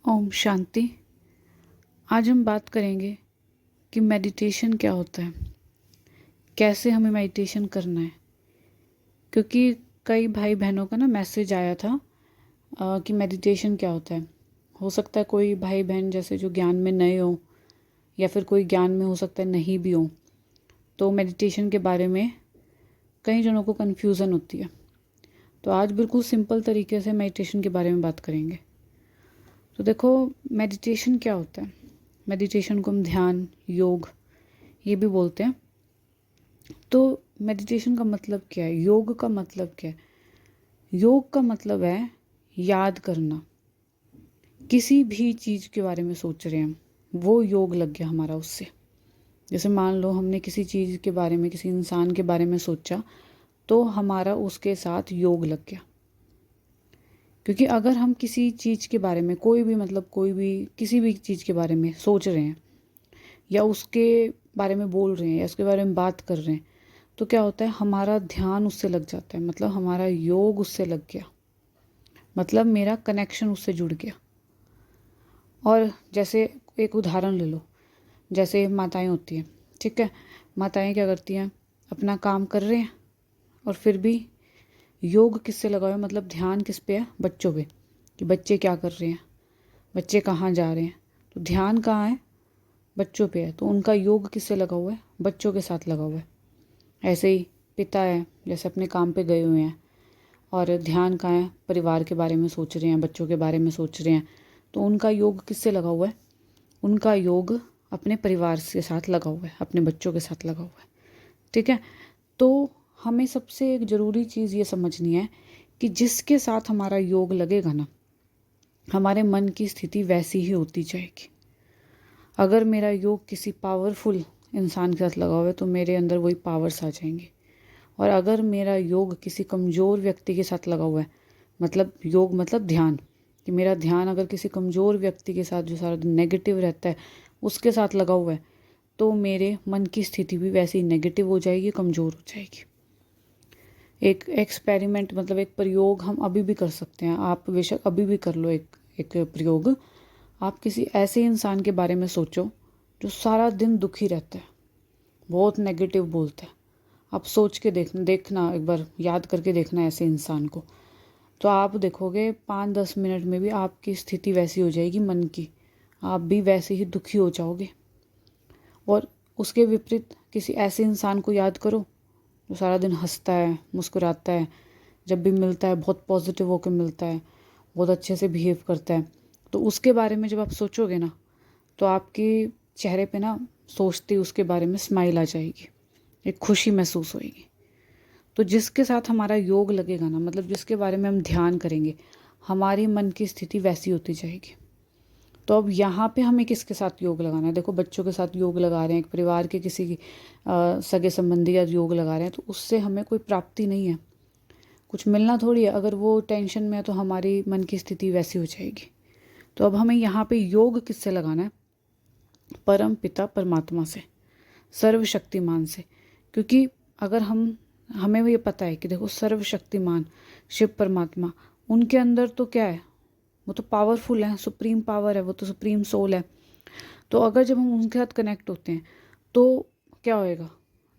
ओम शांति। आज हम बात करेंगे कि मेडिटेशन क्या होता है, कैसे हमें मेडिटेशन करना है। क्योंकि कई भाई बहनों का मैसेज आया था कि मेडिटेशन क्या होता है। हो सकता है कोई भाई बहन जैसे जो ज्ञान में नए हो, या फिर कोई ज्ञान में हो सकता है नहीं भी हो, तो मेडिटेशन के बारे में कई जनों को कन्फ्यूज़न होती है। तो आज बिल्कुल सिंपल तरीके से मेडिटेशन के बारे में बात करेंगे। तो देखो, मेडिटेशन क्या होता है। मेडिटेशन को हम ध्यान, योग ये भी बोलते हैं। तो मेडिटेशन का मतलब क्या है, योग का मतलब क्या है। योग का मतलब है याद करना। किसी भी चीज़ के बारे में सोच रहे हैं हम, वो योग लग गया हमारा उससे। जैसे मान लो हमने किसी चीज़ के बारे में, किसी इंसान के बारे में सोचा, तो हमारा उसके साथ योग लग गया। क्योंकि अगर हम किसी चीज़ के बारे में कोई भी किसी भी चीज़ के बारे में सोच रहे हैं, या उसके बारे में बोल रहे हैं, या उसके बारे में बात कर रहे हैं, तो क्या होता है, हमारा ध्यान उससे लग जाता है। मतलब हमारा योग उससे लग गया, मतलब मेरा कनेक्शन उससे जुड़ गया। और जैसे एक उदाहरण ले लो, जैसे माताएं होती हैं, ठीक है। माताएं क्या करती हैं, अपना काम कर रहे हैं और फिर भी योग किससे लगा हुआ है, मतलब ध्यान किस पे है, बच्चों पे, कि बच्चे क्या कर रहे हैं, बच्चे कहाँ जा रहे हैं। तो ध्यान कहाँ है, बच्चों पे है। तो उनका योग किससे लगा हुआ है, बच्चों के साथ लगा हुआ है। ऐसे ही पिता है, जैसे अपने काम पे गए हुए हैं और ध्यान कहाँ है, परिवार के बारे में सोच रहे हैं, बच्चों के बारे में सोच रहे हैं। तो उनका योग किससे लगा हुआ है, उनका योग अपने परिवार के साथ लगा हुआ है, अपने बच्चों के साथ लगा हुआ है। ठीक है। तो हमें सबसे एक ज़रूरी चीज़ ये समझनी है कि जिसके साथ हमारा योग लगेगा ना, हमारे मन की स्थिति वैसी ही होती जाएगी। अगर मेरा योग किसी पावरफुल इंसान के साथ लगा हुआ है, तो मेरे अंदर वही पावर्स आ जाएंगी। और अगर मेरा योग किसी कमज़ोर व्यक्ति के साथ लगा हुआ है, मतलब योग मतलब ध्यान, कि मेरा ध्यान अगर किसी कमज़ोर व्यक्ति के साथ, जो सारा दिन नेगेटिव रहता है, उसके साथ लगा हुआ है, तो मेरे मन की स्थिति भी वैसे ही नेगेटिव हो जाएगी, कमज़ोर हो जाएगी। एक एक्सपेरिमेंट, मतलब एक प्रयोग हम अभी भी कर सकते हैं। आप बेशक अभी भी कर लो एक प्रयोग। आप किसी ऐसे इंसान के बारे में सोचो जो सारा दिन दुखी रहता है, बहुत नेगेटिव बोलता है। आप सोच के देखना एक बार, याद करके देखना ऐसे इंसान को। तो आप देखोगे 5-10 मिनट में भी आपकी स्थिति वैसी हो जाएगी मन की, आप भी वैसे ही दुखी हो जाओगे। और उसके विपरीत किसी ऐसे इंसान को याद करो जो सारा दिन हंसता है, मुस्कुराता है, जब भी मिलता है बहुत पॉजिटिव होकर मिलता है, बहुत अच्छे से बिहेव करता है। तो उसके बारे में जब आप सोचोगे ना, तो आपके चेहरे पे सोचते ही उसके बारे में स्माइल आ जाएगी, एक खुशी महसूस होएगी। तो जिसके साथ हमारा योग लगेगा ना, मतलब जिसके बारे में हम ध्यान करेंगे, हमारी मन की स्थिति वैसी होती जाएगी। तो अब यहाँ पे हमें किसके साथ योग लगाना है। देखो, बच्चों के साथ योग लगा रहे हैं, एक परिवार के किसी सगे संबंधी या योग लगा रहे हैं, तो उससे हमें कोई प्राप्ति नहीं है, कुछ मिलना थोड़ी है। अगर वो टेंशन में है तो हमारी मन की स्थिति वैसी हो जाएगी। तो अब हमें यहाँ पे योग किससे लगाना है, परम पिता परमात्मा से, सर्वशक्तिमान से। क्योंकि अगर हमें ये पता है कि देखो, सर्वशक्तिमान शिव परमात्मा, उनके अंदर तो क्या है, वो तो पावरफुल है, सुप्रीम पावर है, वो तो सुप्रीम सोल है। तो अगर जब हम उनके साथ कनेक्ट होते हैं, तो क्या होएगा,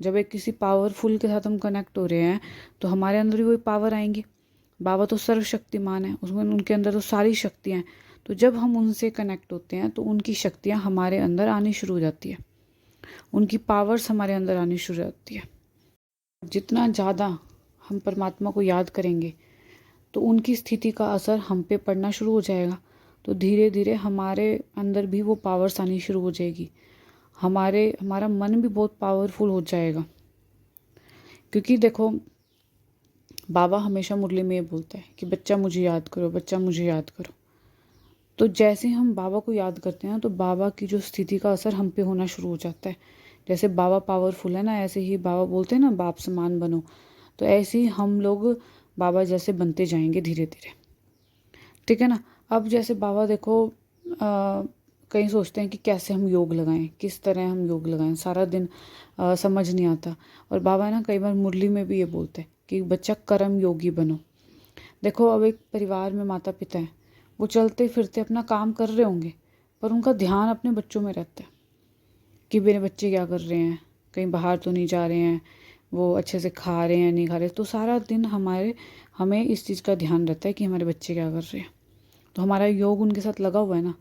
जब एक किसी पावरफुल के साथ हम कनेक्ट हो रहे हैं, तो हमारे अंदर भी वही पावर आएंगी। बाबा तो सर्वशक्तिमान है, उसमें उनके अंदर तो सारी शक्तियाँ हैं। तो जब हम उनसे कनेक्ट होते हैं, तो उनकी शक्तियाँ हमारे अंदर आनी शुरू हो जाती है, उनकी पावर्स हमारे अंदर आनी शुरू हो जाती है। जितना ज़्यादा हम परमात्मा को याद करेंगे, तो उनकी स्थिति का असर हम पे पड़ना शुरू हो जाएगा। तो धीरे धीरे हमारे अंदर भी वो पावर्स आनी शुरू हो जाएगी, हमारा मन भी बहुत पावरफुल हो जाएगा। क्योंकि देखो, बाबा हमेशा मुरली में ये बोलता है कि बच्चा मुझे याद करो, बच्चा मुझे याद करो। तो जैसे हम बाबा को याद करते हैं, तो बाबा की जो स्थिति का असर हम पे होना शुरू हो जाता है। जैसे बाबा पावरफुल है ना, ऐसे ही बाबा बोलते हैं ना, बाप समान बनो। तो ऐसे ही हम लोग बाबा जैसे बनते जाएंगे धीरे धीरे। ठीक है ना। अब जैसे बाबा देखो, कई सोचते हैं कि कैसे हम योग लगाएं, किस तरह हम योग लगाएं, सारा दिन समझ नहीं आता। और बाबा कई बार मुरली में भी ये बोलते हैं कि बच्चा कर्म योगी बनो। देखो, अब एक परिवार में माता पिता है, वो चलते फिरते अपना काम कर रहे होंगे, पर उनका ध्यान अपने बच्चों में रहता है कि मेरे बच्चे क्या कर रहे हैं, कहीं बाहर तो नहीं जा रहे हैं, वो अच्छे से खा रहे हैं नहीं खा रहे। तो सारा दिन हमें इस चीज़ का ध्यान रहता है कि हमारे बच्चे क्या कर रहे हैं। तो हमारा योग उनके साथ लगा हुआ है ना,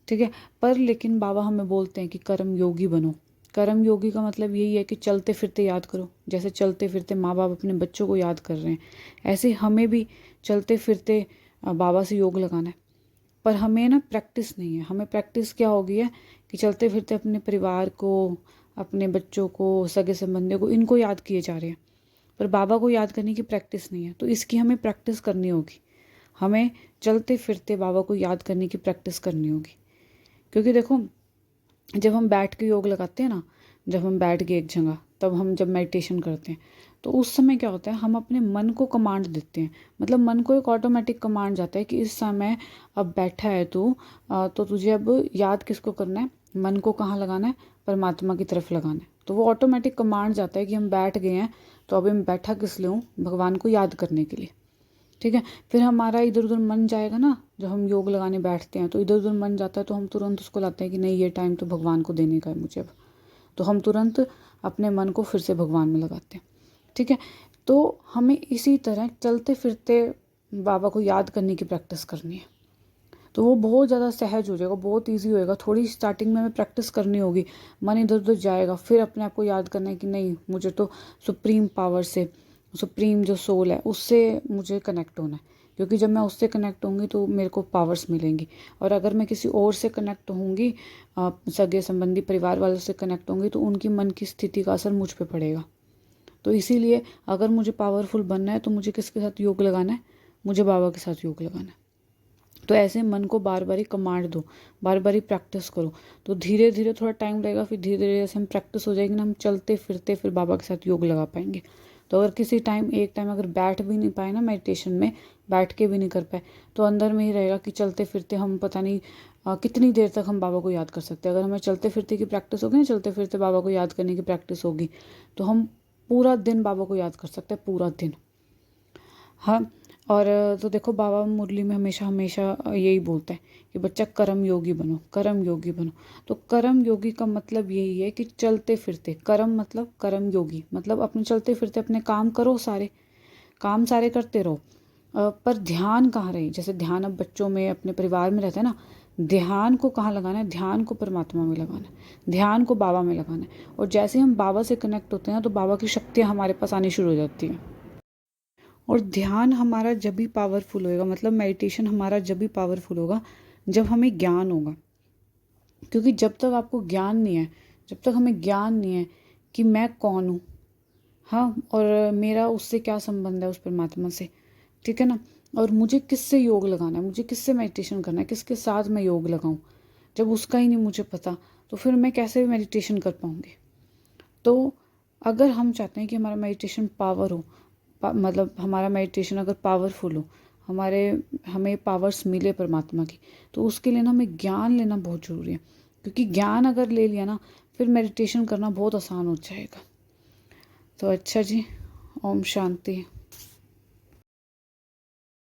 ठीक है। पर लेकिन बाबा हमें बोलते हैं कि कर्म योगी बनो। कर्म योगी का मतलब यही है कि चलते फिरते याद करो। जैसे चलते फिरते माँ बाप अपने बच्चों को याद कर रहे हैं, ऐसे हमें भी चलते फिरते बाबा से योग लगाना है। पर हमें ना प्रैक्टिस नहीं है। हमें प्रैक्टिस क्या हो गई है कि चलते फिरते अपने परिवार को, अपने बच्चों को, सगे संबंधियों को, इनको याद किए जा रहे हैं, पर बाबा को याद करने की प्रैक्टिस नहीं है। तो इसकी हमें प्रैक्टिस करनी होगी। हमें चलते फिरते बाबा को याद करने की प्रैक्टिस करनी होगी। क्योंकि देखो, जब हम बैठ के योग लगाते हैं ना, जब हम बैठ के एक जगह, तब हम जब मेडिटेशन करते हैं, तो उस समय क्या होता है, हम अपने मन को कमांड देते हैं। मतलब मन को एक ऑटोमेटिक कमांड जाता है कि इस समय अब बैठा है तू, तो तुझे अब याद किसको करना है, मन को कहाँ लगाना है, परमात्मा की तरफ लगाना है। तो वो ऑटोमेटिक कमांड जाता है कि हम बैठ गए हैं, तो अभी मैं बैठा किस लिए हूँ, भगवान को याद करने के लिए, ठीक है। फिर हमारा इधर उधर मन जाएगा ना, जब हम योग लगाने बैठते हैं तो इधर उधर मन जाता है, तो हम तुरंत उसको लाते हैं कि नहीं, ये टाइम तो भगवान को देने का है मुझे अब। तो हम तुरंत अपने मन को फिर से भगवान में लगाते हैं, ठीक है। तो हमें इसी तरह चलते फिरते बाबा को याद करने की प्रैक्टिस करनी है। तो वो बहुत ज़्यादा सहज हो जाएगा, बहुत ईजी होएगा। थोड़ी स्टार्टिंग में हमें प्रैक्टिस करनी होगी, मन इधर उधर जाएगा, फिर अपने आप को याद करना है कि नहीं, मुझे तो सुप्रीम पावर से, सुप्रीम जो सोल है उससे मुझे कनेक्ट होना है। क्योंकि जब मैं उससे कनेक्ट होंगी तो मेरे को पावर्स मिलेंगी। और अगर मैं किसी और से कनेक्ट होंगी, सगे संबंधी परिवार वालों से कनेक्ट होंगी, तो उनकी मन की स्थिति का असर मुझ पर पड़ेगा। तो इसीलिए अगर मुझे पावरफुल बनना है तो मुझे किसके साथ योग लगाना है, मुझे बाबा के साथ योग लगाना है। तो ऐसे मन को बार बार ही कमांड दो, बार बार ही प्रैक्टिस करो। तो धीरे धीरे थोड़ा टाइम लगेगा, फिर धीरे धीरे जैसे हम प्रैक्टिस हो जाएगी ना, हम चलते फिरते फिर बाबा के साथ योग लगा पाएंगे। तो अगर किसी एक टाइम अगर बैठ भी नहीं पाए ना मेडिटेशन में, बैठ के भी नहीं कर पाए, तो अंदर में ही रहेगा कि चलते फिरते हम पता नहीं कितनी देर तक हम बाबा को याद कर सकते हैं। अगर हमें चलते फिरते की प्रैक्टिस होगी ना, चलते फिरते बाबा को याद करने की प्रैक्टिस होगी, तो हम पूरा दिन बाबा को याद कर सकते हैं, पूरा दिन। हाँ। और तो देखो, बाबा मुरली में हमेशा हमेशा यही बोलता है कि बच्चा कर्म योगी बनो, कर्म योगी बनो। तो कर्म योगी का मतलब यही है कि चलते फिरते, कर्म मतलब कर्म योगी मतलब अपने चलते फिरते अपने काम करो, सारे काम सारे करते रहो। पर ध्यान कहाँ रहे, जैसे ध्यान अब बच्चों में, अपने परिवार में रहता है ना, ध्यान को कहाँ लगाना है, ध्यान को परमात्मा में लगाना है, ध्यान को बाबा में लगाना है। और जैसे हम बाबा से कनेक्ट होते हैं ना, तो बाबा की शक्तियाँ हमारे पास आनी शुरू हो जाती हैं। और ध्यान हमारा जब भी पावरफुल होएगा, मतलब मेडिटेशन हमारा जब भी पावरफुल होगा जब हमें ज्ञान होगा। क्योंकि जब तक आपको ज्ञान नहीं है, जब तक हमें ज्ञान नहीं है कि मैं कौन हूँ, हाँ, और मेरा उससे क्या संबंध है, उस परमात्मा से, ठीक है ना, और मुझे किससे योग लगाना है, मुझे किससे मेडिटेशन करना है, किसके साथ मैं योग लगाऊं, जब उसका ही नहीं मुझे पता, तो फिर मैं कैसे मेडिटेशन कर पाऊंगी। तो अगर हम चाहते हैं कि हमारा मेडिटेशन पावर हो, मतलब हमारा मेडिटेशन अगर पावरफुल हो, हमें पावर्स मिले परमात्मा की, तो उसके लिए ना हमें ज्ञान लेना बहुत ज़रूरी है। क्योंकि ज्ञान अगर ले लिया ना, फिर मेडिटेशन करना बहुत आसान हो जाएगा। तो अच्छा जी, ओम शांति।